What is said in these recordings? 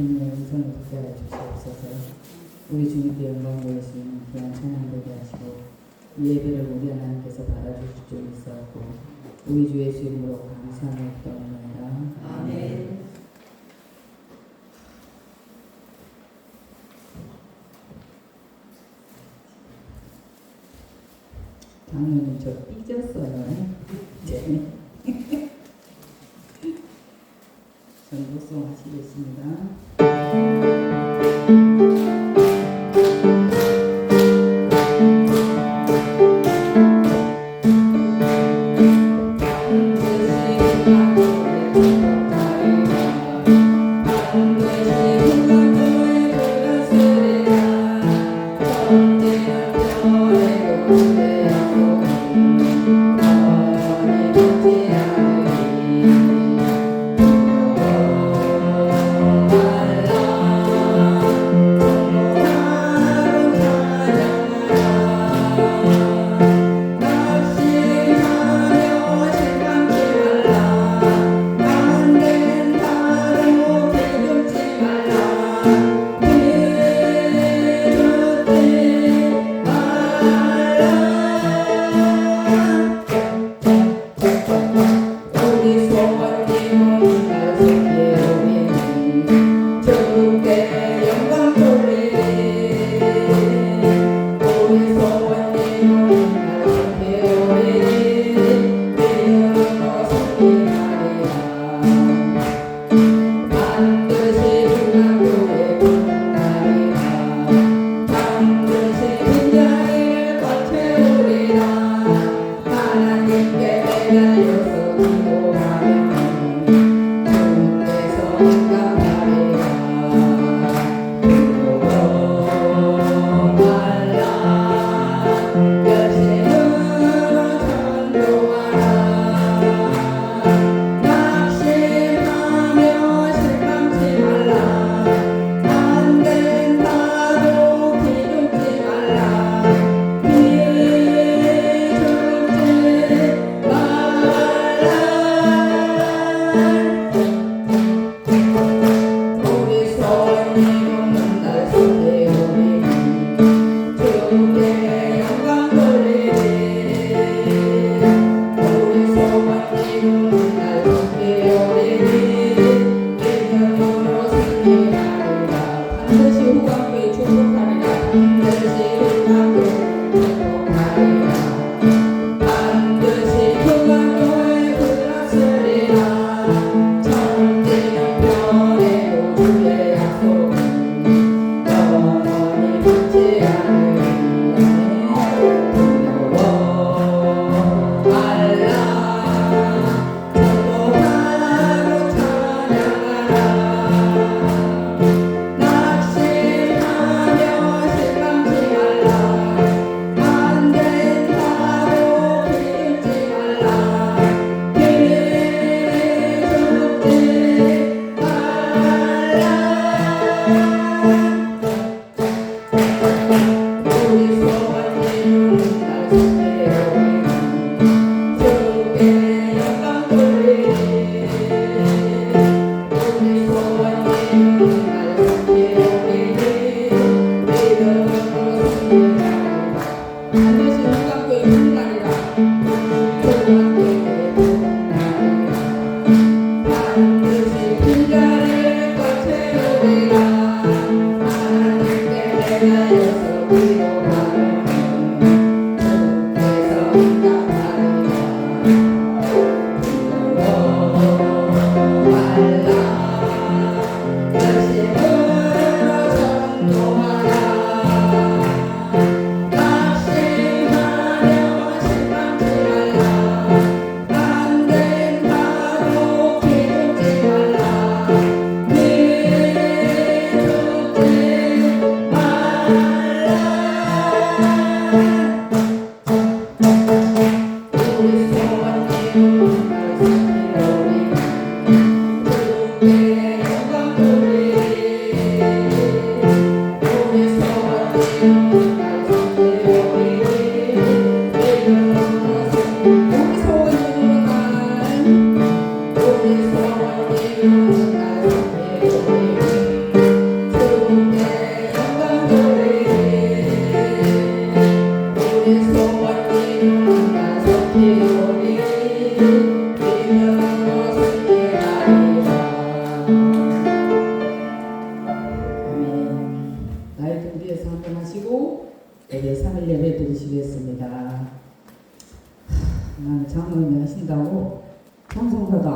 주님의 음성을 듣게 하여 주시옵소서. 우리 주님께 영광 돌리시는 귀한 찬양 되게 하시고 이 예배를 우리 하나님께서 받아주실 줄 믿사옵고 우리 주 예수 이름으로 감사하옵나이다. 아멘. 장로님 저 삐졌어요. 이제 전도송 하시겠습니다. 아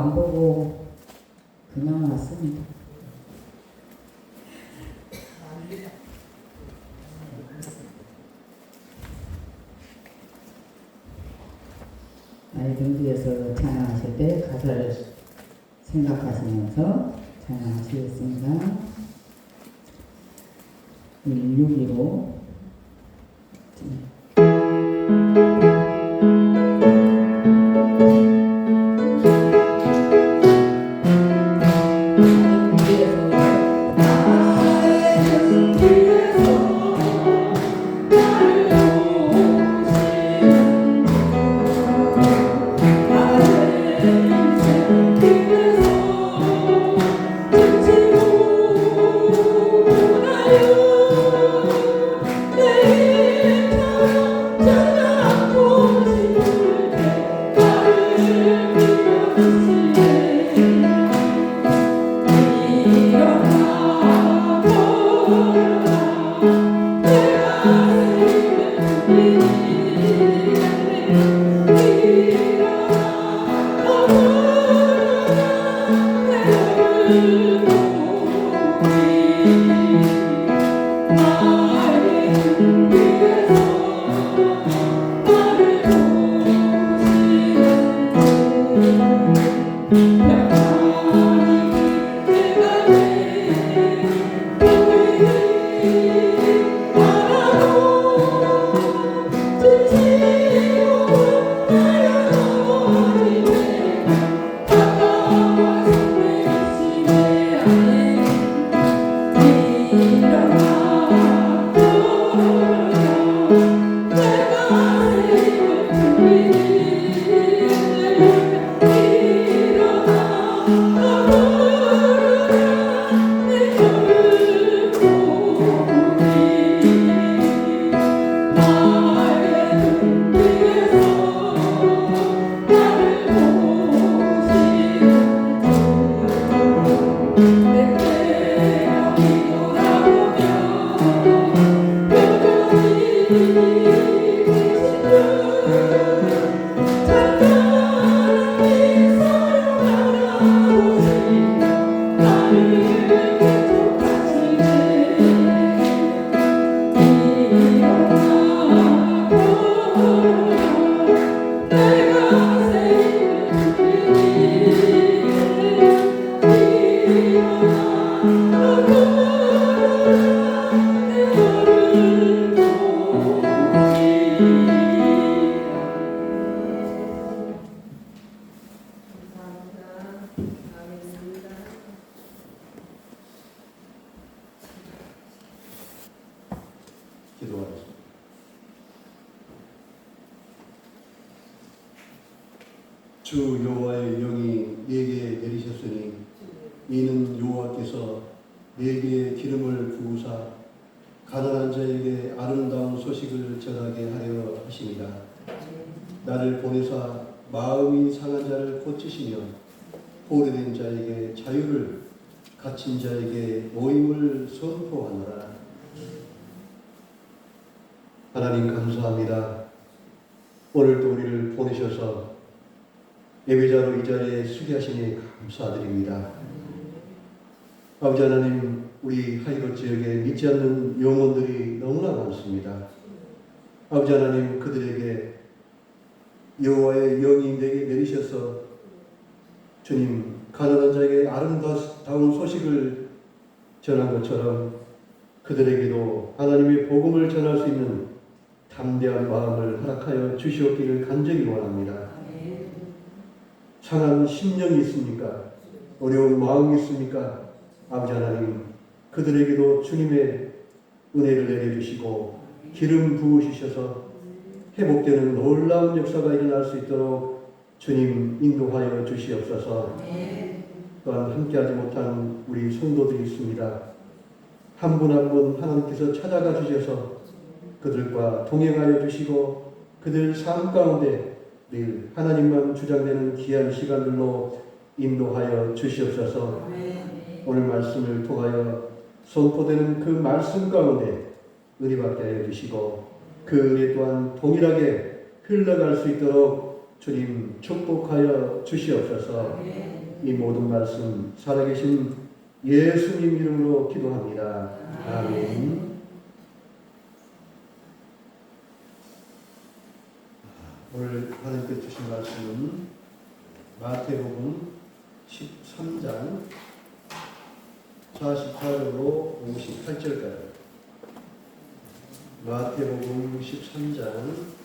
안 보고 그냥 왔습니다. 경주에서 찬양하실 때 가사를 생각하시면서 찬양하시겠습니다. 615 기도하겠습니다. 주 여호와의 영이 내게 내리셨으니 이는 여호와께서 내게 기름을 부으사 가난한 자에게 아름다운 소식을 전하게 하려 하십니다. 나를 보내사 마음이 상한 자를 고치시며 포로된 자에게 자유를, 갇힌 자에게 모임을 선포하노라. 하나님 감사합니다. 오늘도 우리를 보내셔서 예배자로 이 자리에 서게 하시니 감사드립니다. 아버지 하나님, 우리 하이로 지역에 믿지 않는 영혼들이 너무나 많습니다. 아버지 하나님, 그들에게 여호와의 영이 내게 내리셔서 주님, 가난한 자에게 아름다운 소식을 전한 것처럼 그들에게도 하나님의 복음을 전할 수 있는 담대한 마음을 허락하여 주시옵기를 간절히 원합니다. 상한 심령이 있습니까? 어려운 마음이 있습니까? 아버지 하나님, 그들에게도 주님의 은혜를 내려주시고 기름 부으시셔서 회복되는 놀라운 역사가 일어날 수 있도록 주님 인도하여 주시옵소서. 또한 함께하지 못한 우리 성도들이 있습니다. 한 분 한 분 하나님께서 찾아가 주셔서 그들과 동행하여 주시고 그들 삶 가운데 늘 하나님만 주장되는 귀한 시간들로 인도하여 주시옵소서. 오늘 말씀을 통하여 선포되는 그 말씀 가운데 은혜받게 하여 주시고 그 은혜 또한 동일하게 흘러갈 수 있도록 주님 축복하여 주시옵소서. 이 모든 말씀 살아계신 예수님 이름으로 기도합니다. 아멘. 오늘 하나님께 주신 말씀은 마태복음 13장 44절로 58절까지. 마태복음 13장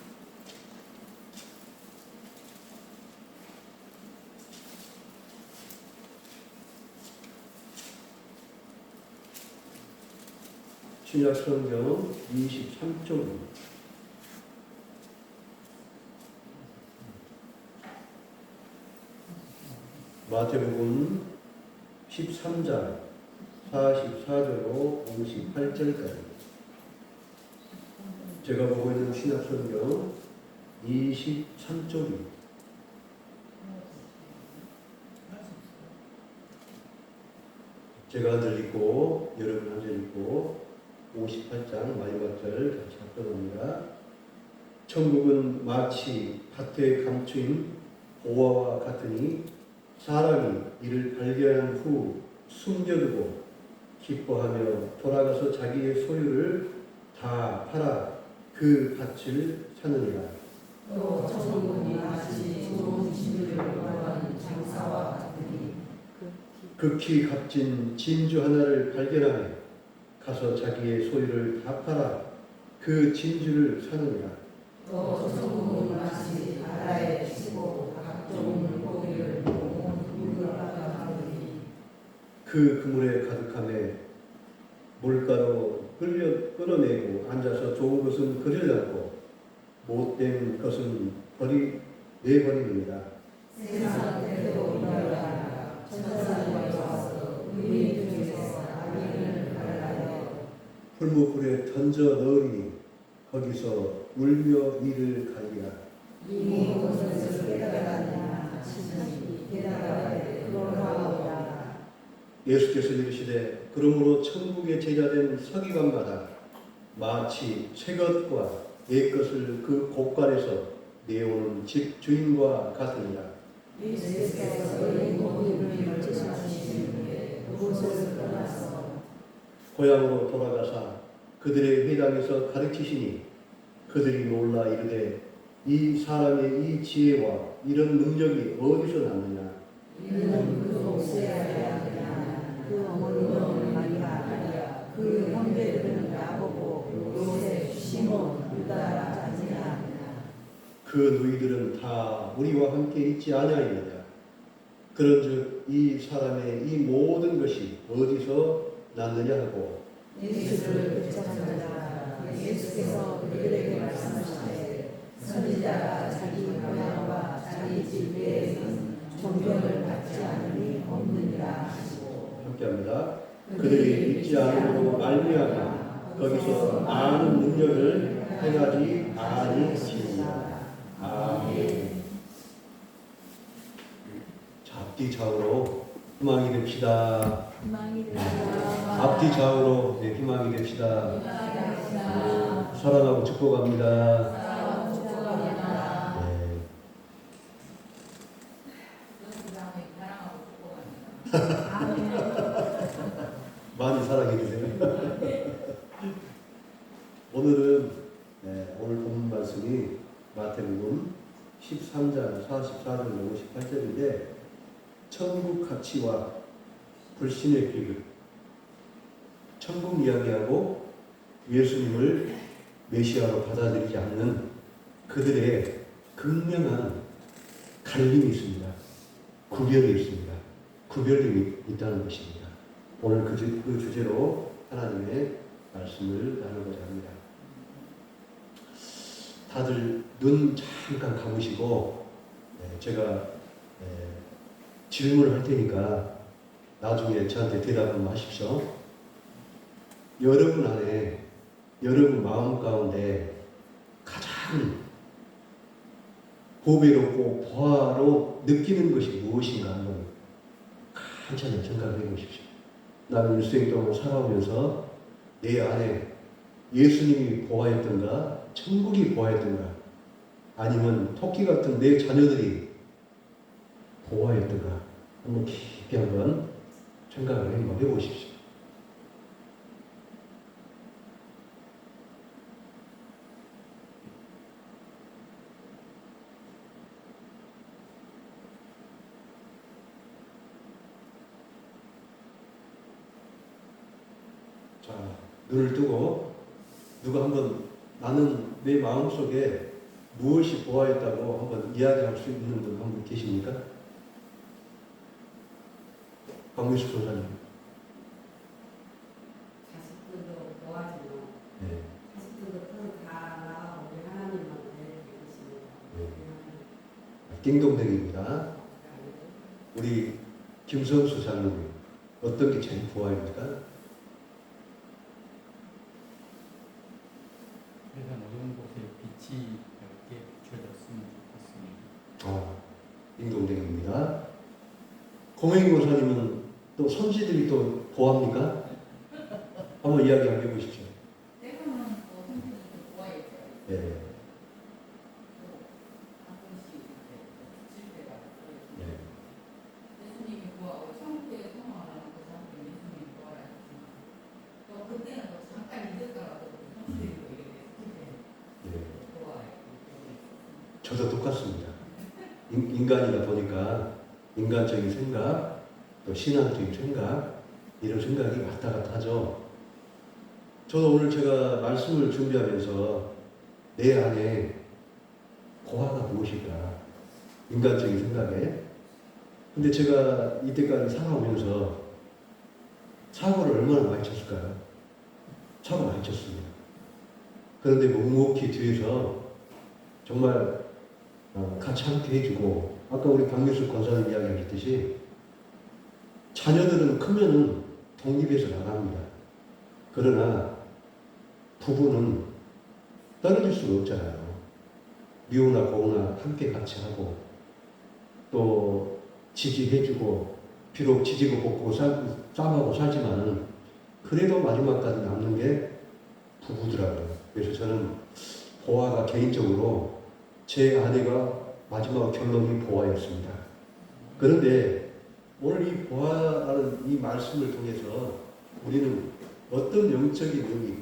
신약성경 23쪽입니다. 마태복음 13장 44절로 58절까지. 제가 보고 있는 신약성경 23쪽입니다. 제가 한 절 읽고 여러분 한 절 읽고 58장 마지막 절 같이 합독합니다. 천국은 마치 밭에 감추인 보화와 같으니 사람이 이를 발견한 후 숨겨두고 기뻐하며 돌아가서 자기의 소유를 다 팔아 그 밭을 사느니라. 또 천국은 마치 좋은 진주를 구하는 장사와 같으니 극히 값진 진주 하나를 발견하며 가서 자기의 소유를 다 팔아 그 진주를 사느니라. 또 천국은 마치 바다에 치고 각종 물고기를 온 그물을 받아가느니 그 그물에 가득함에 물가로 끌어내고 앉아서 좋은 것은 그려놨고 못된 것은 내버리느니라. 세상 때도 이러하리라. 천사들이 와서 의인 중에서 악인을 갈라내어 풀무불에 던져 넣으리니 거기서 울며 이를 갈리라. 이미 무엇을 깨달았느냐 하시니 깨달아야 그러하오라. 예수께서 이르시되 그러므로 천국의 제자된 서기관마다 마치 새 것과 옛 것을 그 곳간에서 내오는 집 주인과 같으니라. 예수께서 의인 모든 일을 지시하시는데 그곳을 떠나서 고향으로 돌아가사 그들의 회당에서 가르치시니 그들이 놀라 이르되 이 사람의 이 지혜와 이런 능력이 어디서 났느냐. 이는 그 옥새야 하느냐 그 어머니는 마리아 그 형제들은 야고보 요셉 시몬 유다라 자지냐. 그 너희들은 다 우리와 함께 있지 아니하였느냐. 그런즉 이 사람의 이 모든 것이 어디서 났느냐 하고 예수를 붙잡으라. 예수께서 그들에게 말씀하시되 선지자가 자기 고향과 자기 집 외에는 존경을 받지 않으니 없느니라 하시고 함께합니다. 그들이 믿지 않음으로 말미암아 거기서 아는 능력을 행하지 아니하시니라. 아멘. 자, 앞뒤 좌우로 희망이 됩시다. 앞뒤 좌우로 희망이 됩시다. 사랑하고 축복합니다. 네. 많이 사랑해 주세요. 오늘은 오늘 본 말씀이 마태복음 13장 44절 58절인데 천국 가치와 불신의 비극, 천국 이야기하고 예수님을 메시아로 받아들이지 않는 그들의 극명한 갈림이 있습니다. 구별이 있습니다. 구별이 있다는 것입니다. 오늘 그 주제로 하나님의 말씀을 나누고자 합니다. 다들 눈 잠깐 감으시고 제가 질문을 할 테니까 나중에 저한테 대답 한번 하십시오. 여러분 안에 여러분 마음 가운데 가장 보배롭고 보화로 느끼는 것이 무엇인가 한번 한참을 생각해 보십시오. 나는 일생 동안 살아오면서 내 안에 예수님이 보화였던가 천국이 보화였던가 아니면 토끼 같은 내 자녀들이 보화였던가 한번 깊이 한번 생각을 한번 해보십시오. 자, 눈을 뜨고 누가 한번 나는 내 마음속에 무엇이 보아있다고 한번 이야기할 수 있는 분 한 분 계십니까? 박미숙 선사님. 자식들도 도와주고 네. 자식들도 다 우리 하나님만 되고 있습니다. 네. 띵동댕입니다. 우리 김성수 장로님 어떤 게 제일 보아입니까? 그래서 어두운 곳에 빛이 밝게 비춰졌으면 좋겠습니다. 띵동댕입니다. 공행이 목사님은 또 선지들이 또 보합니까? 한번 이야기 한번 해보시죠. 때로는 또 선생님도 좋아했어요. 네. 가끔씩 이렇게 붙일 때가 있어요. 네. 예수님이 구하고 천국에 소망하는 그 사람들이 예수님이 구하라 했지만 또 그때는 또 잠깐 잊었더라도 선생님도 이렇게 네. 구하라 저도 똑같습니다. 인간이다 보니까 인간적인 생각, 또 신앙적인 생각, 이런 생각이 왔다 갔다 하죠. 저도 오늘 제가 말씀을 준비하면서 내 안에 고아가 무엇일까? 인간적인 생각에. 근데 제가 이때까지 살아오면서 사고를 얼마나 많이 쳤을까요? 사고 많이 쳤습니다. 그런데 묵묵히 뒤에서 정말 같이 함께 해주고, 아까 우리 박미숙 권사님 이야기하셨듯이 자녀들은 크면은 독립해서 나갑니다. 그러나 부부는 떨어질 수가 없잖아요. 미우나 고우나 함께 같이 하고 또 지지해주고, 비록 지지고 볶고 싸움하고 살지만은 그래도 마지막까지 남는 게 부부더라고요. 그래서 저는 보아가 개인적으로 제 아내가 마지막 결론이 보아였습니다. 그런데 오늘 이 보아라는 이 말씀을 통해서 우리는 어떤 영적인 의미,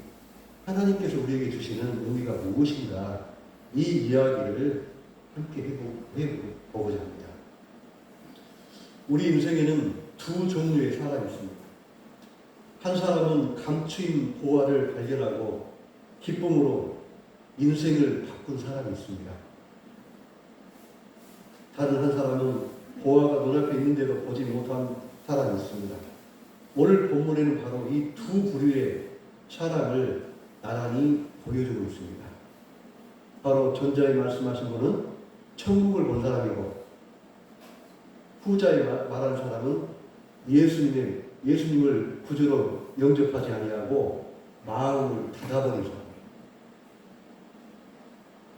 하나님께서 우리에게 주시는 의미가 무엇인가, 이 이야기를 함께 해보고자 합니다. 우리 인생에는 두 종류의 사람이 있습니다. 한 사람은 감추인 보아를 발견하고 기쁨으로 인생을 바꾼 사람이 있습니다. 다른 한 사람은 보아가 눈앞에 있는데도 보지 못한 사람이 있습니다. 오늘 본문에는 바로 이 두 부류의 사람을 나란히 보여주고 있습니다. 바로 전자에 말씀하신 분은 천국을 본 사람이고, 후자에 말하는 사람은 예수님을 구주로 영접하지 아니하고 마음을 닫아버린 사람.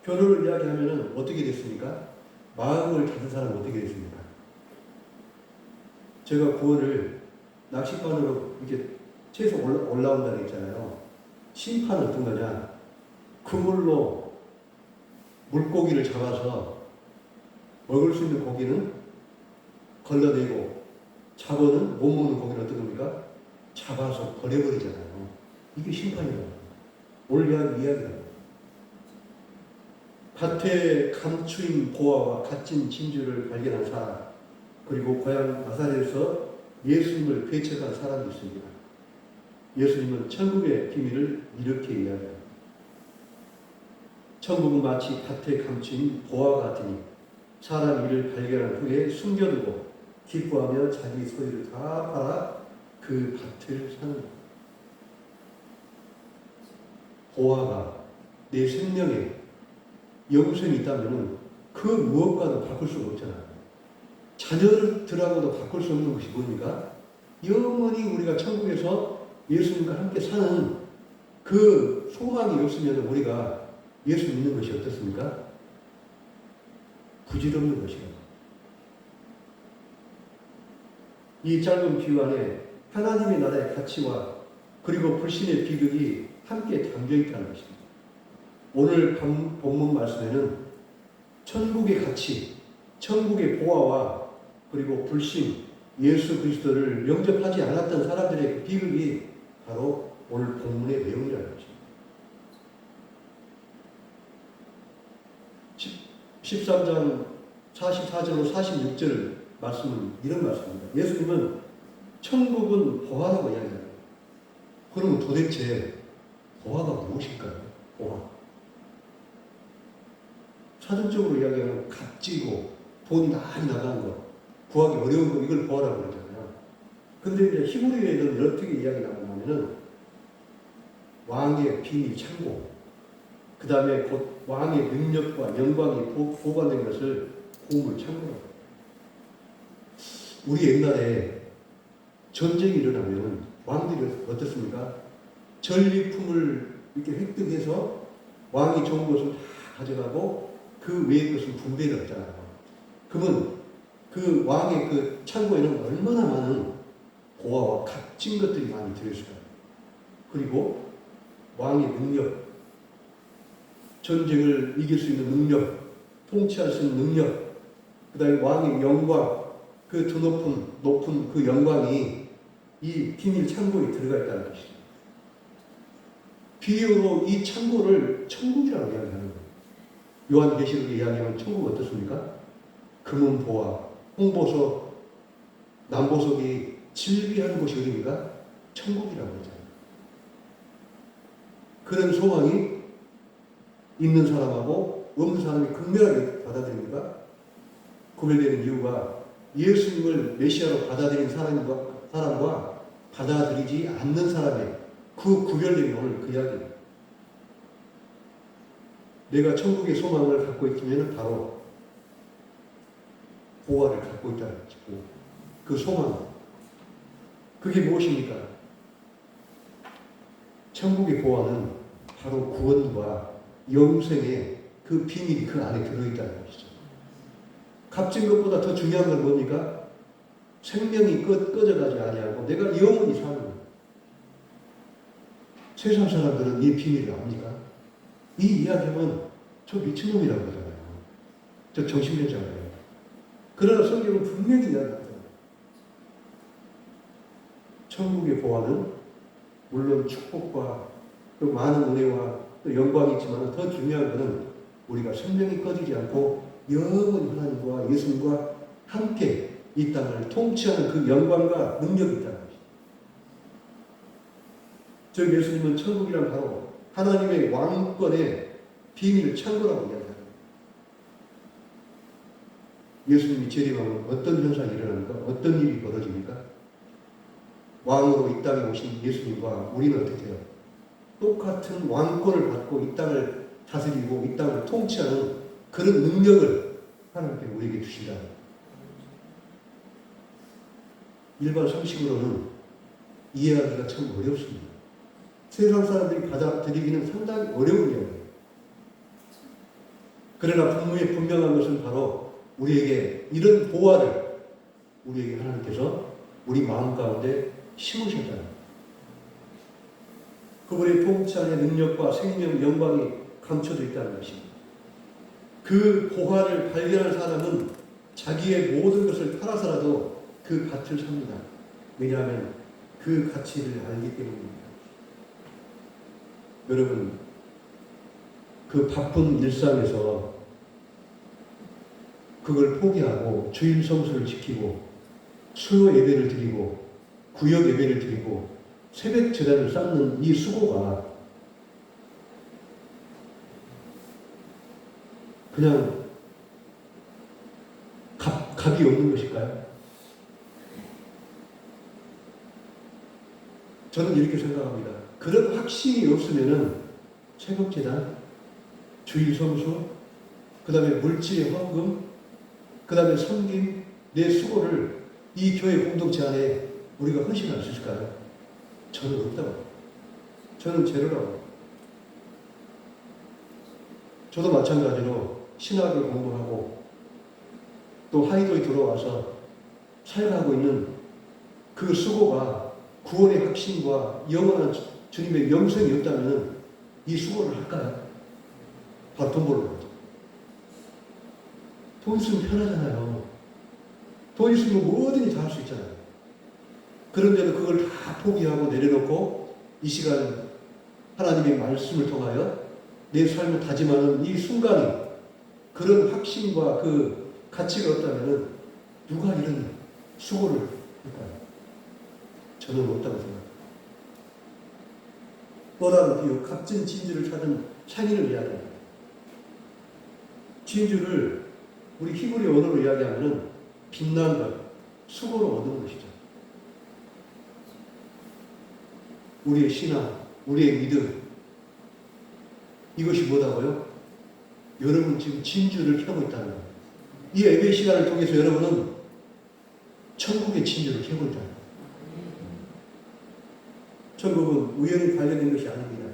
결론을 이야기하면 어떻게 됐습니까? 마음을 닫은 사람은 어떻게 됐습니까? 제가 구원을 낚시판으로 이렇게 채소 올라온다고 했잖아요. 심판은 어떤 거냐? 그물로 물고기를 잡아서 먹을 수 있는 고기는 걸러내고, 잡아는 못 먹는 고기는 어떤 겁니까? 잡아서 버려버리잖아요. 이게 심판이라고. 오늘 이야기다. 밭에 감추인 보아와 갇힌 진주를 발견한 사람, 그리고 고향 나사렛에서 예수님을 배척한 사람이 있습니다. 예수님은 천국의 비밀을 이렇게 이야기합니다. 천국은 마치 밭에 감추인 보아와 같으니 사람 이를 발견한 후에 숨겨두고 기뻐하며 자기 소유를 다 팔아 그 밭을 사는 것. 보아가 내 생명에 영생이 있다면 그 무엇과도 바꿀 수가 없잖아요. 자녀들하고도 바꿀 수 없는 것이 뭡니까? 영원히 우리가 천국에서 예수님과 함께 사는 그 소망이 없으면 우리가 예수 믿는 것이 어떻습니까? 부질없는 것이에요. 이 짧은 비유 안에 하나님의 나라의 가치와 그리고 불신의 비극이 함께 담겨있다는 것입니다. 오늘 본문 말씀에는 천국의 가치, 천국의 보화와 그리고 불신, 예수 그리스도를 영접하지 않았던 사람들의 그 비극이 바로 오늘 본문의 내용이라는 것입니다. 13장 44절로 46절 말씀은 이런 말씀입니다. 예수님은 천국은 보화라고 이야기합니다. 그러면 도대체 보화가 무엇일까요? 보화. 사전적으로 이야기하면 값지고 돈이 많이 나가는 것, 구하기 어려운 것, 이걸 보화라고 그러잖아요. 근데 이제 히브리어에는 어떻게 이야기 나오냐면은 왕의 비밀 창고, 그 다음에 곧 왕의 능력과 영광이 보관된 것을 보물 창고라고 해요. 우리 옛날에 전쟁이 일어나면 왕들이 어떻습니까? 전리품을 이렇게 획득해서 왕이 좋은 것을 다 가져가고 그 외의 것은 분배를 했잖아요. 그러면 그 왕의 그 창고에는 얼마나 많은 보화와 값진 것들이 많이 들어있을까요? 그리고 왕의 능력, 전쟁을 이길 수 있는 능력, 통치할 수 있는 능력, 그 다음에 왕의 영광, 그 더 높은 그 영광이 이 비밀 창고에 들어가 있다는 것이죠. 비유로 이 창고를 천국이라고 이야기하는 거예요. 요한계시록에 이야기하면 천국 어떻습니까? 금은 보화, 홍보석, 남보석이 질비한 곳이 어디입니까? 천국이라고 하잖아요. 그런 소망이 있는 사람하고 없는 사람이 극명하게 받아들입니까? 구별되는 이유가 예수님을 메시아로 받아들인 사람과 받아들이지 않는 사람의 그 구별됨이 오늘 그 이야기입니다. 내가 천국의 소망을 갖고 있으면 바로 보화를 갖고 있다는 거죠. 그 소망. 그게 무엇입니까? 천국의 보화는 바로 구원과 영생의 그 비밀이 그 안에 들어있다는 것이죠. 값진 것보다 더 중요한 건 뭡니까? 생명이 꺼져가지 아니하고 내가 영원히 사는 것. 세상 사람들은 이 비밀을 압니까? 이 이야기하면 저 미친놈이라고 그러잖아요. 저 정신병자예요. 그러나 성경은 분명히 이야기합니다. 천국의 보화는 물론 축복과 또 많은 은혜와 또 영광이 있지만 더 중요한 것은 우리가 생명이 꺼지지 않고 영원히 하나님과 예수님과 함께 이 땅을 통치하는 그 영광과 능력이 있다는 것입니다. 저 예수님은 천국이란 바로 하나님의 왕권의 비밀 창고라고 이야기합니다. 예수님이 재림하면 어떤 현상이 일어납니까? 어떤 일이 벌어집니까? 왕으로 이 땅에 오신 예수님과 우리는 어떻게 해요? 똑같은 왕권을 받고 이 땅을 다스리고 이 땅을 통치하는 그런 능력을 하나님께서 우리에게 주신다. 일반 상식으로는 이해하기가 참 어렵습니다. 세상 사람들이 받아들이기는 상당히 어려운 이야기예요. 그러나 분명한 것은 바로 우리에게 이런 보화를 우리에게 하나님께서 우리 마음 가운데 심으셨다는 그분의 통치안의 능력과 생명, 영광이 감춰져 있다는 것입니다. 그 보화를 발견한 사람은 자기의 모든 것을 팔아서라도 그 값을 삽니다. 왜냐하면 그 가치를 알기 때문입니다. 여러분, 그 바쁜 일상에서 그걸 포기하고 주일 성수를 지키고 수요 예배를 드리고 구역 예배를 드리고 새벽 제단을 쌓는 이 수고가 그냥 값이 없는 것일까요? 저는 이렇게 생각합니다. 그런 확신이 없으면은 새벽 제단, 주일 성수, 그 다음에 물질의 헌금, 그 다음에 섬김, 내 수고를 이 교회 공동체 안에 우리가 헌신할 수 있을까요? 저는 없다고. 저는 제로라고. 저도 마찬가지로 신학을 공부하고 또 하이도에 들어와서 살아가고 있는 그 수고가 구원의 확신과 영원한 주님의 영생이 없다면 이 수고를 할까요? 바로 돈 벌러 가죠. 돈 있으면 편하잖아요. 돈 있으면 뭐든지 다 할 수 있잖아요. 그런데도 그걸 다 포기하고 내려놓고 이 시간 하나님의 말씀을 통하여 내 삶을 다짐하는 이 순간이 그런 확신과 그 가치가 없다면 누가 이런 수고를 할까요? 저는 없다고 생각합니다. 또 다른 비유, 값진 진주를 찾은 창인을 이야기합니다. 진주를 우리 히브리 언어로 이야기하면 빛난 것, 수고로 얻는 것이죠. 우리의 신앙, 우리의 믿음, 이것이 뭐다고요? 여러분 지금 진주를 켜고 있다는 거예요. 이 예배 시간을 통해서 여러분은 천국의 진주를 켜고 있다는 거예요. 천국은 우연히 발견된 것이 아닙니다.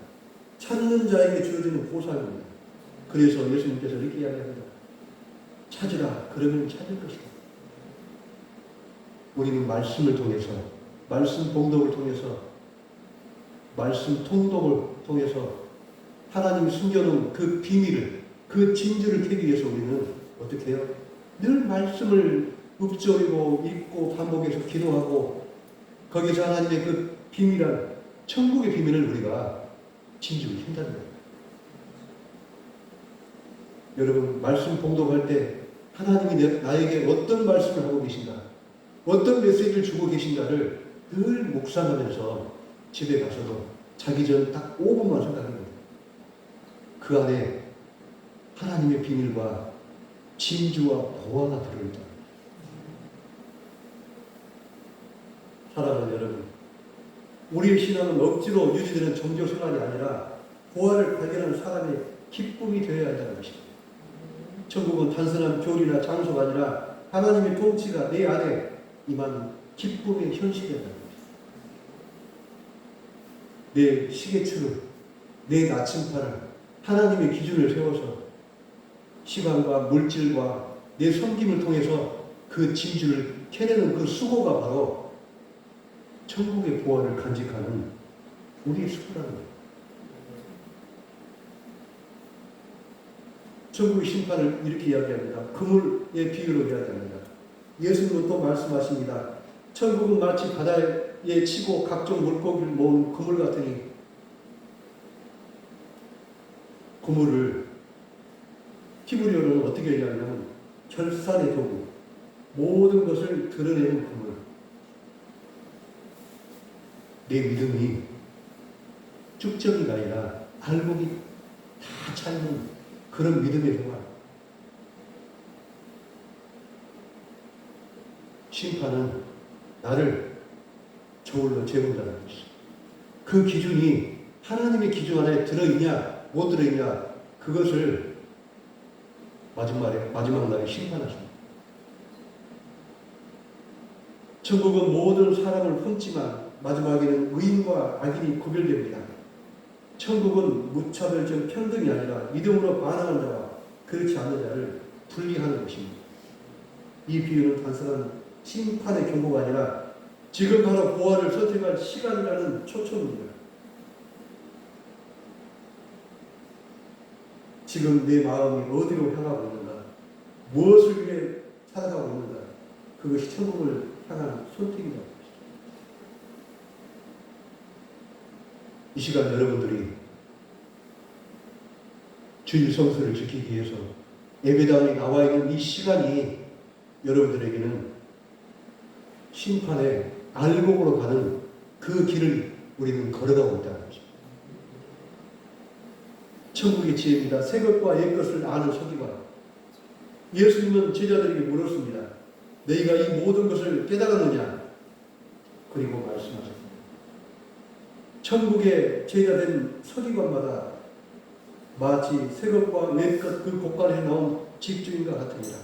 찾는 자에게 주어지는 보상입니다. 그래서 예수님께서 이렇게 이야기합니다. 찾으라, 그러면 찾을 것이다. 우리는 말씀을 통해서, 말씀 봉독을 통해서, 말씀 통독을 통해서 하나님이 숨겨놓은 그 비밀을, 그 진주를 캐기 위해서 우리는 어떻게 해요? 늘 말씀을 읊조리고 읽고 반복해서 기도하고 거기서 하나님의 그 비밀한 천국의 비밀을 우리가 진주를 캔다는 거예요. 여러분 말씀 봉독할 때 하나님이 나에게 어떤 말씀을 하고 계신가, 어떤 메시지를 주고 계신가를 늘 묵상하면서 집에 가서도 자기 전 딱 5분만 생각합니다. 그 안에 하나님의 비밀과 진주와 보화가 들어있다. 사랑하는 여러분, 우리의 신앙은 억지로 유지되는 종교 생활이 아니라 보화를 발견하는 사람의 기쁨이 되어야 한다는 것입니다. 천국은 단순한 교리나 장소가 아니라 하나님의 통치가 내 안에 임한 기쁨의 현실이라는 것입니다. 내 시계추를, 내 나침판을 하나님의 기준을 세워서 시간과 물질과 내 섬김을 통해서 그 진주를 캐내는 그 수고가 바로 천국의 보화를 간직하는 우리의 수고라는 거예요. 천국의 심판을 이렇게 이야기합니다. 그물의 비유로 이야기합니다. 예수님은 또 말씀하십니다. 천국은 마치 바다에 치고 각종 물고기를 모은 그물 같으니 그물을 히브리어로는 어떻게 얘기하냐면 결산의 도구, 모든 것을 드러내는 그물. 내 믿음이 축적이가 아니라 알곡이 다 차있는 그런 믿음의 동안 심판은 나를 저울로 재본다는 것이죠. 그 기준이 하나님의 기준 안에 들어있냐 못 들어있냐 그것을 마지막 날에 심판하십니다. 천국은 모든 사람을 품지만 마지막에는 의인과 악인이 구별됩니다. 천국은 무차별적 평등이 아니라 믿음으로 반응한 자와 그렇지 않은 자를 분리하는 것입니다. 이 비유는 단순한 심판의 경고가 아니라 지금 바로 보화를 선택할 시간이라는 초청입니다. 지금 내 마음이 어디로 향하고 있는가, 무엇을 위해 살아가고 있는가, 그것이 천국을 향한 선택이다. 이 시간 여러분들이 주일 성수를 지키기 위해서 예배당에 나와 있는 이 시간이 여러분들에게는 심판의 알곡으로 가는 그 길을 우리는 걸어가고 있다는 것입니다. 천국의 지혜입니다. 새 것과 옛 것을 아는 서기관. 예수님은 제자들에게 물었습니다. 너희가 이 모든 것을 깨달았느냐? 그리고 말씀하셨습니다. 천국의 제자된 서기관마다 마치 새 것과 옛 것 그 곳간에 나온 집주인과 같으니라.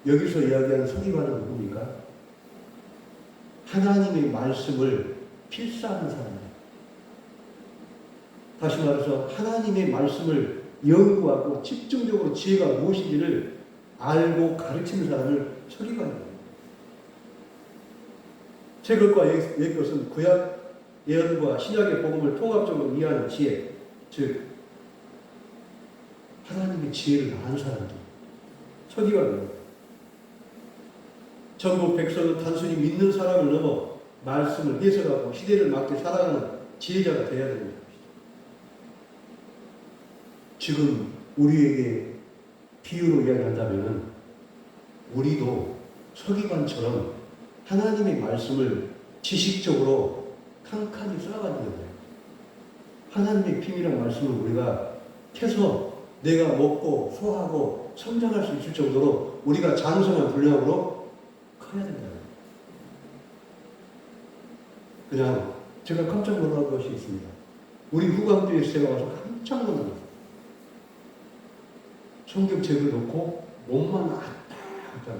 여기서 이야기하는 서기관은 누굽니까? 하나님의 말씀을 필사하는 사람입니다. 다시 말해서 하나님의 말씀을 연구하고 집중적으로 지혜가 무엇인지를 알고 가르치는 사람을 서기관입니다. 새 것과 옛 것은 구약 예언과 신약의 복음을 통합적으로 이해하는 지혜, 즉 하나님의 지혜를 아는 사람들, 서기관입니다. 전국 백성은 단순히 믿는 사람을 넘어 말씀을 해석하고 시대를 맞게 살아가는 지혜자가 되어야 됩니다. 지금 우리에게 비유로 이야기한다면 우리도 서기관처럼 하나님의 말씀을 지식적으로 칸칸이 쌓아가는 거예요. 하나님의 비밀한 말씀을 우리가 캐서 내가 먹고 소화하고 성장할 수 있을 정도로 우리가 장성한 분량으로 커야 된다. 그냥 제가 깜짝 놀란 것이 있습니다. 우리 후광교에서 제가 와서 깜짝 놀랐어요. 성경책을 놓고 몸만 왔다 갔다.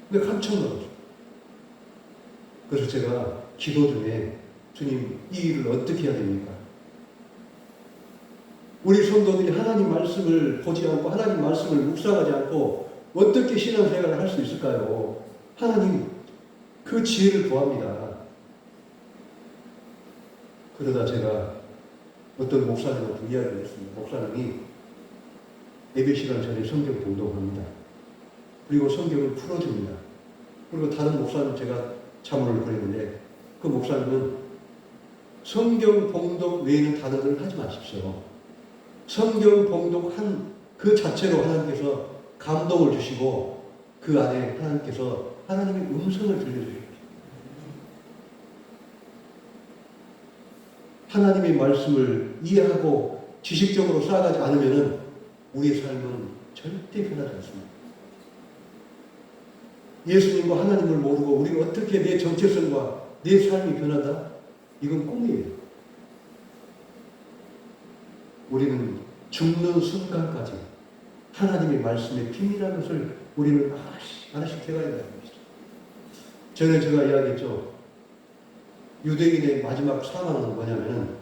근데 깜짝 놀랐어요. 그래서 제가 기도 중에 주님 이 일을 어떻게 해야 됩니까? 우리 성도들이 하나님 말씀을 보지 않고 하나님 말씀을 묵상하지 않고 어떻게 신앙생활을 할 수 있을까요? 하나님 그 지혜를 구합니다. 그러다 제가 어떤 목사님한테 이야기를 했습니다. 목사님이 예배 시간 전에 성경 봉독합니다. 그리고 성경을 풀어줍니다. 그리고 다른 목사님 제가 자문을 보냈는데 그 목사님은 성경 봉독 외에는 다른 걸 하지 마십시오. 성경 봉독한 그 자체로 하나님께서 감동을 주시고 그 안에 하나님께서 하나님의 음성을 들려주십니다. 하나님의 말씀을 이해하고 지식적으로 쌓아가지 않으면 우리의 삶은 절대 변하지 않습니다. 예수님과 하나님을 모르고 우리가 어떻게 내 정체성과 내 삶이 변한다? 이건 꿈이에요. 우리는 죽는 순간까지 하나님의 말씀의 비밀한 것을 우리는 하나씩 해가야 되는 것이죠. 전에 제가 이야기했죠. 유대인의 마지막 사망은 뭐냐면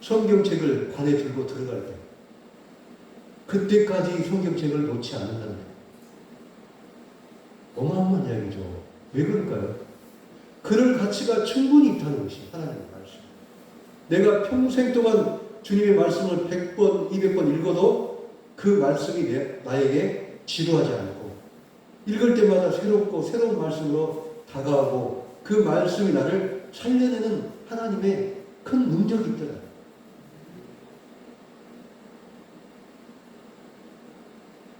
성경책을 관에 들고 들어갈 때 그때까지 성경책을 놓지 않는다는 거예요. 어마어마한 이야기죠. 왜 그럴까요? 그럴 가치가 충분히 있다는 것이 하나님의 말씀. 내가 평생 동안 주님의 말씀을 100번, 200번 읽어도 그 말씀이 나에게 지루하지 않고 읽을 때마다 새롭고 새로운 말씀으로 다가오고 그 말씀이 나를 살려내는 하나님의 큰 능력이 있더라.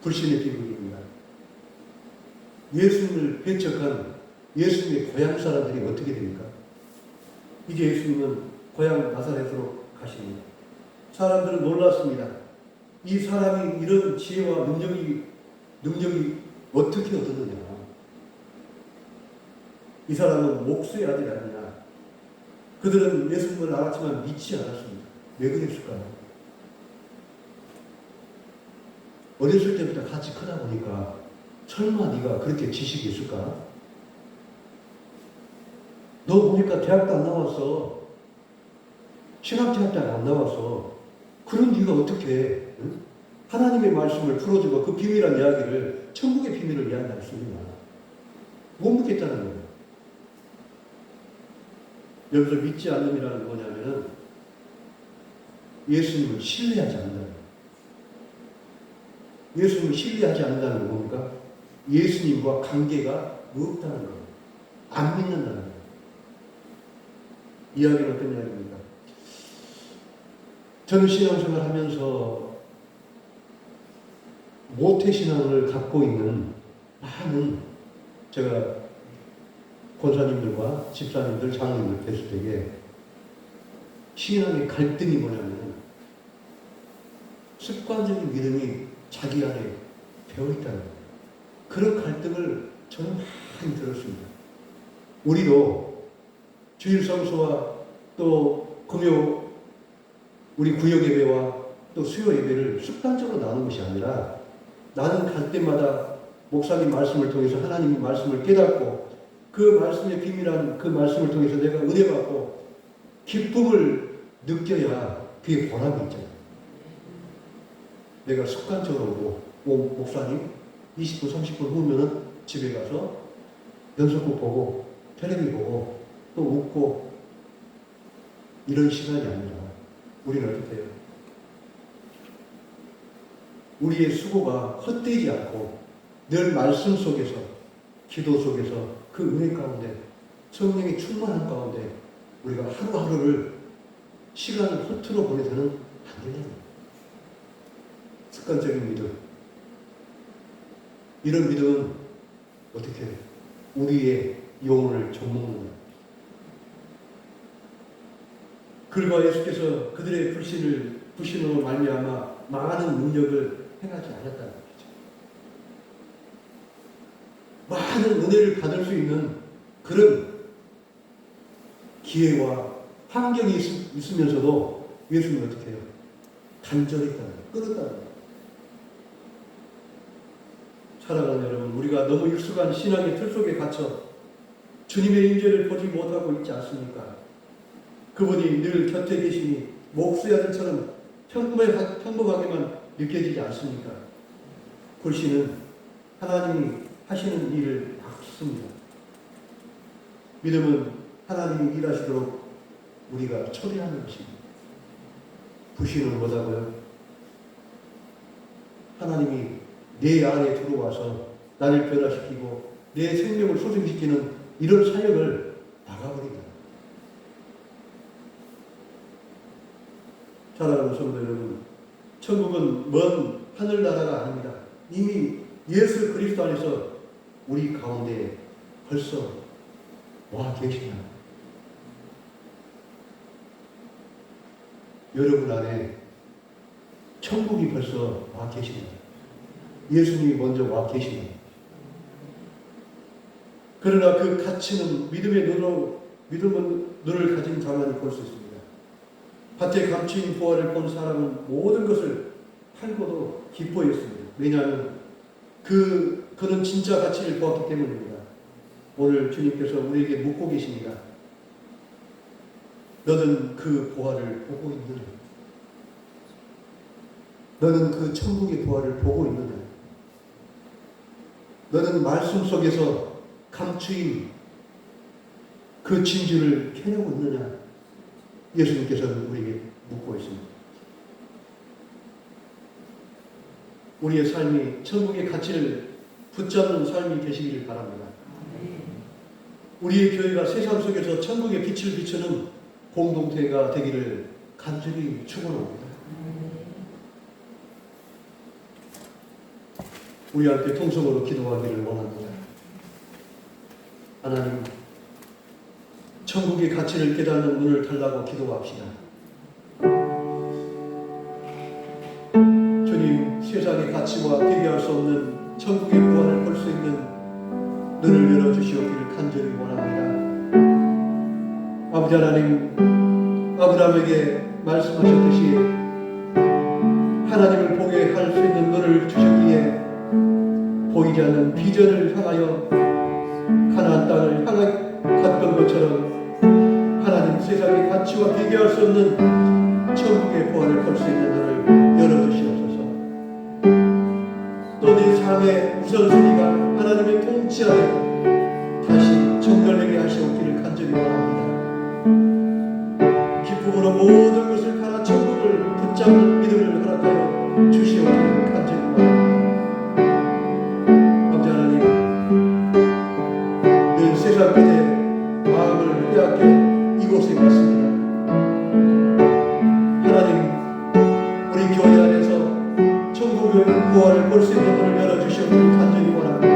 불신의 비극입니다. 예수님을 배척한 예수님의 고향 사람들이 어떻게 됩니까? 이제 예수님은 고향 나사렛으로 가십니다. 사람들은 놀랐습니다. 이 사람이 이런 지혜와 능력이 어떻게 얻었느냐. 이 사람은 목수의 아들이 아니냐. 그들은 예수님을 알았지만 믿지 않았습니다. 왜 그랬을까요? 어렸을 때부터 같이 크다 보니까 설마 네가 그렇게 지식이 있을까? 너 보니까 대학도 안 나왔어. 신학대학도 안 나왔어. 그런 네가 어떻게 하나님의 말씀을 풀어주고 그 비밀한 이야기를 천국의 비밀을 이야기할 수 있느냐. 못 믿겠다는 거예요. 여기서 믿지 않는이라는 게 뭐냐면 예수님을 신뢰하지 않는다는 거예요. 예수님을 신뢰하지 않는다는 건 뭡니까? 예수님과 관계가 없다는 거예요. 안 믿는다는 거예요. 이야기는 어떤 이야기입니까? 저는 신앙생활 하면서 모태신앙을 갖고 있는 많은 제가 권사님들과 집사님들, 장로님들 뵀을 때에 신앙의 갈등이 뭐냐면 습관적인 믿음이 자기 안에 배어있다는 거예요. 그런 갈등을 저는 많이 들었습니다. 우리도 주일 성수와 또 금요 우리 구역 예배와 또 수요 예배를 습관적으로 나누는 것이 아니라 나는 갈 때마다 목사님 말씀을 통해서 하나님의 말씀을 깨닫고 그 말씀의 비밀한 그 말씀을 통해서 내가 은혜 받고 기쁨을 느껴야 그게 보람이 있잖아요. 내가 습관적으로 목사님 20분 30분 후면은 집에 가서 연속곡 보고 텔레비 보고 또 웃고 이런 시간이 아니라 우리는 어떻게 해요? 우리의 수고가 헛되지 않고 늘 말씀 속에서 기도 속에서 그 은혜 가운데 성령의 충만한 가운데 우리가 하루하루를 시간을 허투루 보내서는 안 되는 습관적인 믿음. 이런 믿음은 어떻게 우리의 영혼을 좀먹는다. 그러나 예수께서 그들의 불신으로 말미암아 많은 능력을 행하지 않았다는 것이죠. 많은 은혜를 받을 수 있는 그런 기회와 환경이 있으면서도 예수님은 어떻게 해요? 간절했다는, 끊었다는 거예요. 사랑하는 여러분, 우리가 너무 익숙한 신앙의 틀 속에 갇혀 주님의 임재를 보지 못하고 있지 않습니까? 그분이 늘 곁에 계시니 목수의 아들처럼 평범하게만 느껴지지 않습니까? 불신은 하나님이 하시는 일을 막습니다. 믿음은 하나님이 일하시도록 우리가 초대하는 것입니다. 불신은 뭐다고요? 하나님이 내 안에 들어와서 나를 변화시키고 내 생명을 소생시키는 이런 사역을 막아버립니다. 사랑하는 성도 여러분, 천국은 먼 하늘나라가 아닙니다. 이미 예수 그리스도 안에서 우리 가운데 벌써 와 계십니다. 여러분 안에 천국이 벌써 와 계십니다. 예수님이 먼저 와 계십니다. 그러나 그 가치는 믿음의 눈을 가진 자만이 볼 수 있습니다. 밭에 감추인 보화를 본 사람은 모든 것을 팔고도 기뻐했습니다. 왜냐하면 그는 진짜 가치를 보았기 때문입니다. 오늘 주님께서 우리에게 묻고 계십니다. 너는 그 보화를 보고 있느냐? 너는 그 천국의 보화를 보고 있느냐? 너는 말씀 속에서 감추인 그 진주를 캐내고 있느냐? 예수님께서는 우리에게 묻고 있습니다. 우리의 삶이 천국의 가치를 붙잡는 삶이 되시기를 바랍니다. 우리의 교회가 세상 속에서 천국의 빛을 비추는 공동체가 되기를 간절히 축원합니다. 우리 함께 통성으로 기도하기를 원합니다. 하나님, 천국의 가치를 깨닫는 눈을 달라고 기도합시다. 주님, 세상의 가치와 비교할 수 없는 천국의 보안을 볼 수 있는 눈을 열어주시옵기를 간절히 원합니다. 아버지 하나님, 아브라함에게 말씀하셨듯이 하나님을 보게 할 수 있는 눈을 주셨기에 보이지 않는 비전을 향하여 가나안 땅을 갔던 것처럼 하나님, 세상의 가치와 비교할 수 없는 천국의 보안을 볼 수 있는 눈을 열어주시옵소서. 또 내 삶의 우선순위가 하나님의 통치 아래 다시 정결되게 하시옵기를 간절히 원합니다. 기쁨으로 모든 것을 팔아 천국을 붙잡는 믿음을 허락하여 주시옵기를 간절히 원합니다. 아버지 하나님, 늘 세상 끝에 마음을 빼앗겨 이곳에 왔습니다. 하나님, 우리 교회 안에서 천국의 보화를 볼 수 있는 눈을 열어주시옵기를 간절히 원합니다.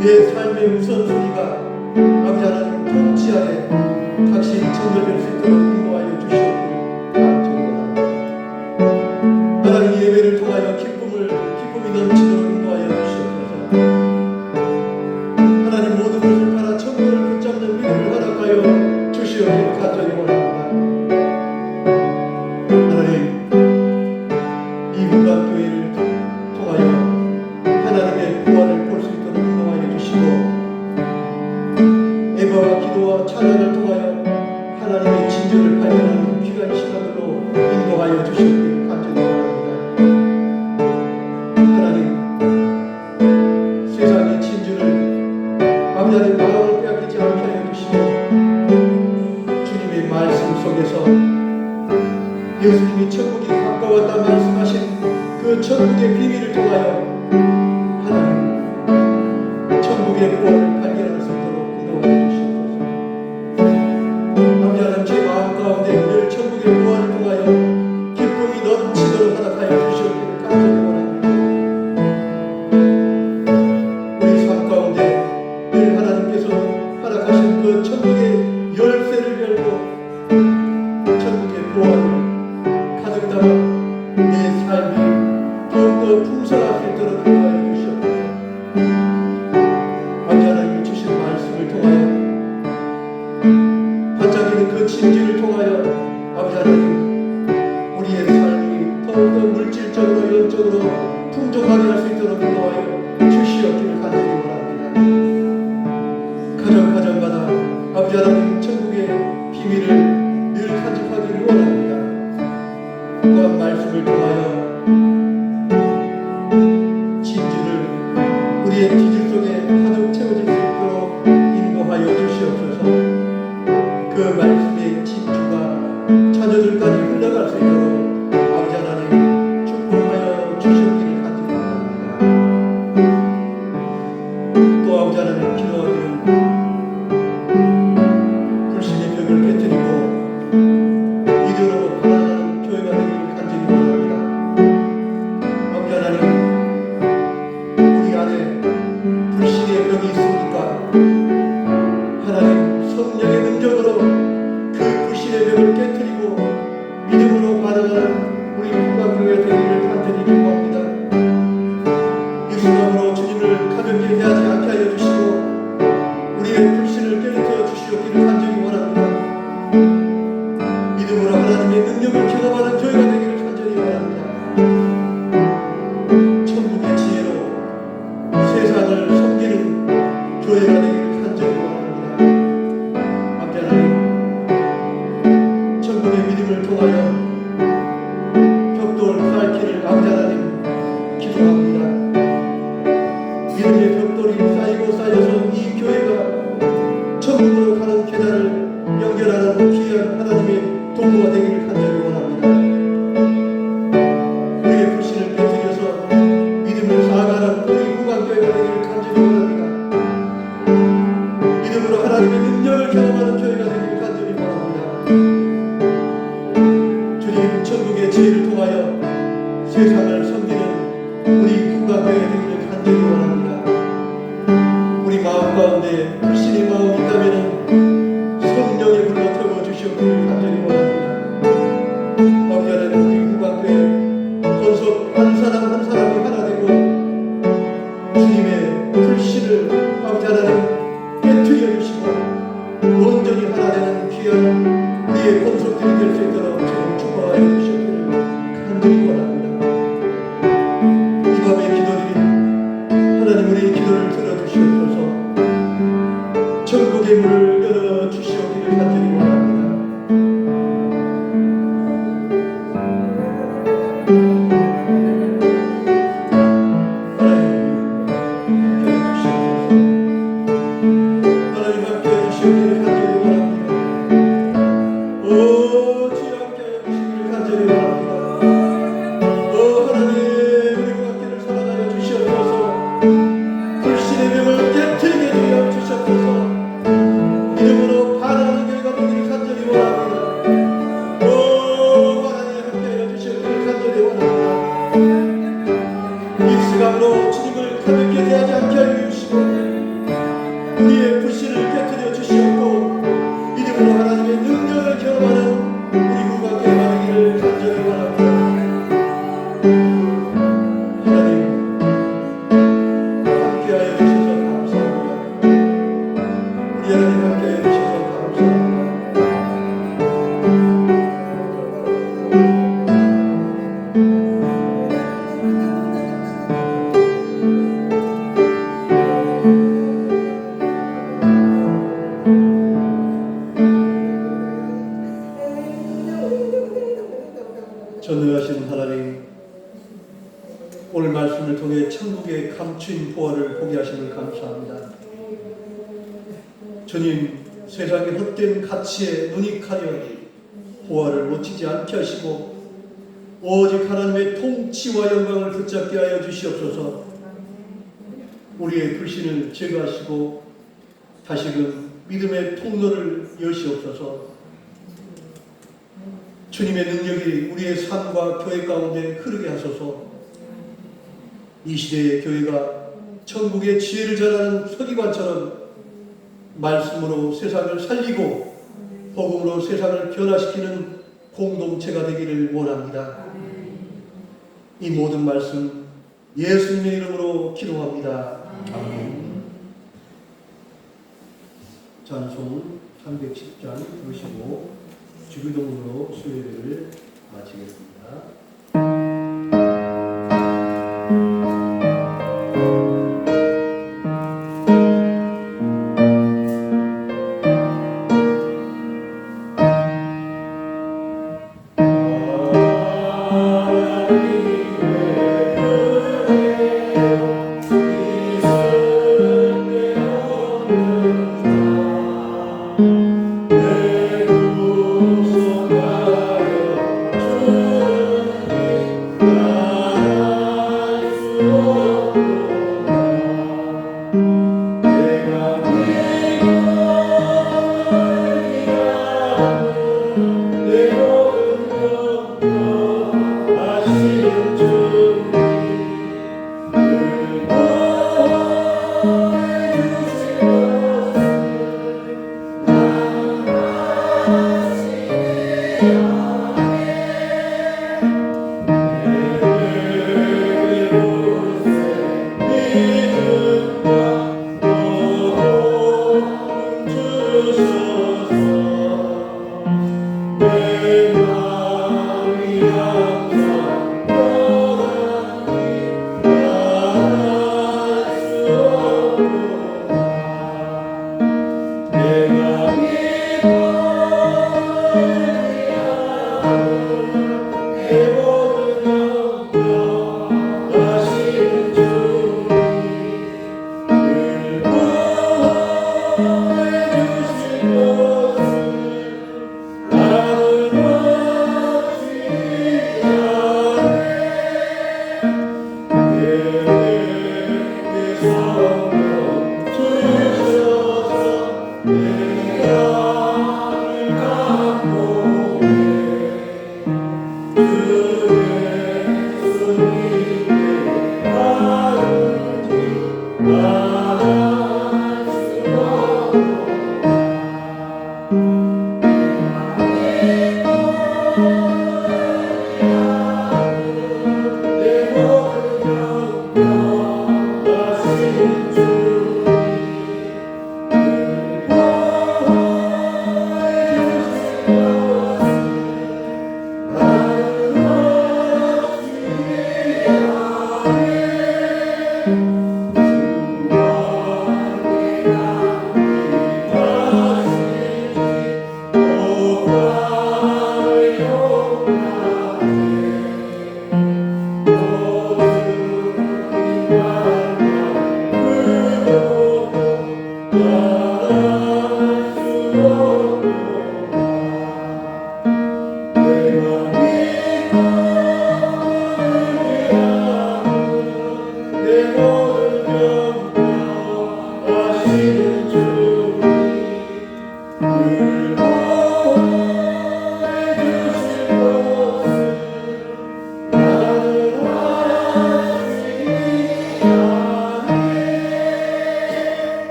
내 삶의 우선순위가 아버지 하나님 통치 아래 다시 정결될 수 있도록 인도하여 주시옵기를 간절히 원합니다. 하나님, 예배를 통하여 기쁨이 넘치도록 인도하여 주시옵소서. 하나님, 모든 것을 팔아 천국을 붙잡는 믿음을 허락하여 주시옵기를 간절히 원합니다. 하나님, 이 문방교회를 통하여 하나님의 보화를 볼 수 있도록 인도하여 주시고 예배와 기도와 찬양을 통하여 하나님의 진정을 발견하는 귀한 시간으로 인도하여 주시옵기를 간절히 원합니다. 하나님, 세상의 진주를 아버지 하나님 마음을 빼앗기지 않게 하여 주시고 주님의 말씀 속에서 예수님이 천국이 가까웠다 말씀하신 그 천국의 비밀을 통하여 하나님 반짝이는 그 진지를 통하여 아버지 하나님 우리의 삶이 더욱더 물질적으로 영적으로 풍족하게 할 수 있도록 인도하여 주시옵기를 간절히 원합니다. 가정가정마다 아버지 하나님 천국의 비밀을 늘 간직하기를 원합니다. 또한 말씀을 통하여 진주를 우리의 기질 속에 가득 채워질 수 있도록 인도하여 주시옵소서. 그 말씀의 진주가 자녀들까지 흘러갈 수 있도록 아버지 하나님 축복하여 주시옵기를 간절히 원합니다. 또 아버지 하나님 기도하기를 불신의 벽을 깨뜨리고 믿음으로 바라는 교회가 되기를 간절히 원합니다. 아버지 하나님 우리 안에 불신의 벽이 있습니까? 하나님 성령의 능력으로 그 불신의 벽을 깨뜨리고 믿음으로 반응하는 우리 후가교회 되기를 간절히 기도합니다. 육신함으로 주님을 가볍게 대하지 않게 하여 주시고 우리의 불신을 깨뜨려 주시옵기를 간절히 원합니다. 믿음으로 하나님의 능력을 경험하는 교회가 되기를 간절히 원합니다. 천국의 지혜로 세상을 섬기는 교회가 되기를 간절히 원합니다. 아버지 하나님 천국의 믿음을 통하여 벽돌 쌓기를 아버지 하나님 기도합니다. 믿음의 벽돌이 쌓이고 쌓여서 이 교회가 천국으로 가는 계단을 연결하는 귀한 하나님의 도구가 되기를 간절히 원합니다. 우리의 불신을 깨뜨려서 믿음을 쌓아가는 우리 후강교회가 되기를 간절히 원합니다. 믿음으로 하나님의 능력을 경험하는 교회가 되기를 간절히 원합니다. 주님 천국의 지혜를 통하여 세상을 섬기는 우리 후강교회 되기를 간절히 원합니다. 우리 마음 가운데 불신의 마음이 있다면 성령의 불로 태워 주시옵기를 간절히 원합니다. 아버지 하나님 우리 후강교회 권속 한 사람 한 사람이 하나 되고 주님의 불신을 아버지 하나님 깨트려 주시고 온전히 하나 되는 귀한 우리의 권속들이 될 수 있도록 주님 축복하여 주시옵기를 간절히 원합니다. 이 밤의 기도드림 하나님 우리의 기도를 들어주시옵소서. 천국의 문을 열어주시옵기를 간절히 원합니다. 하나님 함께해 주시옵기를 간절히 원합니다. 오 주여 함께해 주시기를 간절히 원합니다. 오 하나님 우리 함께를 살아가여 주시옵소서. 불신의 벽을 깨트리게 하여 주시옵소서. 믿음으로 반응하는 교회가 되기를 간절히 원합니다. 오 하나님 함께해 주시옵기를 간절히 원합니다. 입술감으로 주님을 가볍게 대하지 않게 하여 주시고 우리의 불신을 깨뜨려 주시옵고 믿음으로 하나님의 능력을 경험하는 우리 후가교회가 되기를 간절히 원합니다. 하나님 함께하여 주셔서 감사합니다. 우리 하나님 함께하여 주셔서 감사합니다. 전능하신 하나님 오늘 말씀을 통해 천국의 감추인 보화를 보게 하심을 감사합니다. 주님 세상의 헛된 가치에 눈이 가려 보화를 놓치지 않게 하시고 오직 하나님의 통치와 영광을 붙잡게 하여 주시옵소서. 우리의 불신을 제거하시고 다시금 믿음의 통로를 여시옵소서. 주님의 능력이 우리의 삶과 교회 가운데 흐르게 하소서. 이 시대의 교회가 천국의 지혜를 전하는 서기관처럼 말씀으로 세상을 살리고 복음으로 세상을 변화시키는 공동체가 되기를 원합니다. 이 모든 말씀 예수님의 이름으로 기도합니다. 아멘. 찬송 310장 부르시고 주기도문으로 수요일을 마치겠습니다.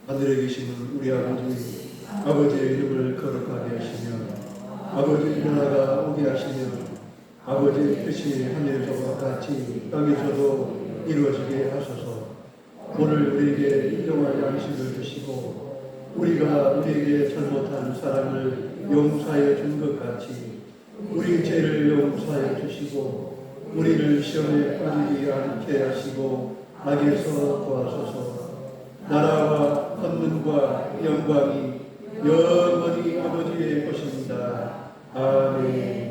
하늘에 계시는 우리 아버지, 아버지의 이름을 거룩하게 하시며 아버지의 나라가 오게 하시며 아버지의 뜻이 하늘에서와 같이 땅에서도 이루어지게 하소서. 오늘 우리에게 일용할 양식을 주시고 우리가 우리에게 잘못한 사람을 용서하여 준 것 같이 우리 죄를 용서하여 주시고 우리를 시험에 빠지지 않게 하시고 악에서 구하소서. 나라와 권능과 영광이 영원히 아버지의 것입니다. 아멘.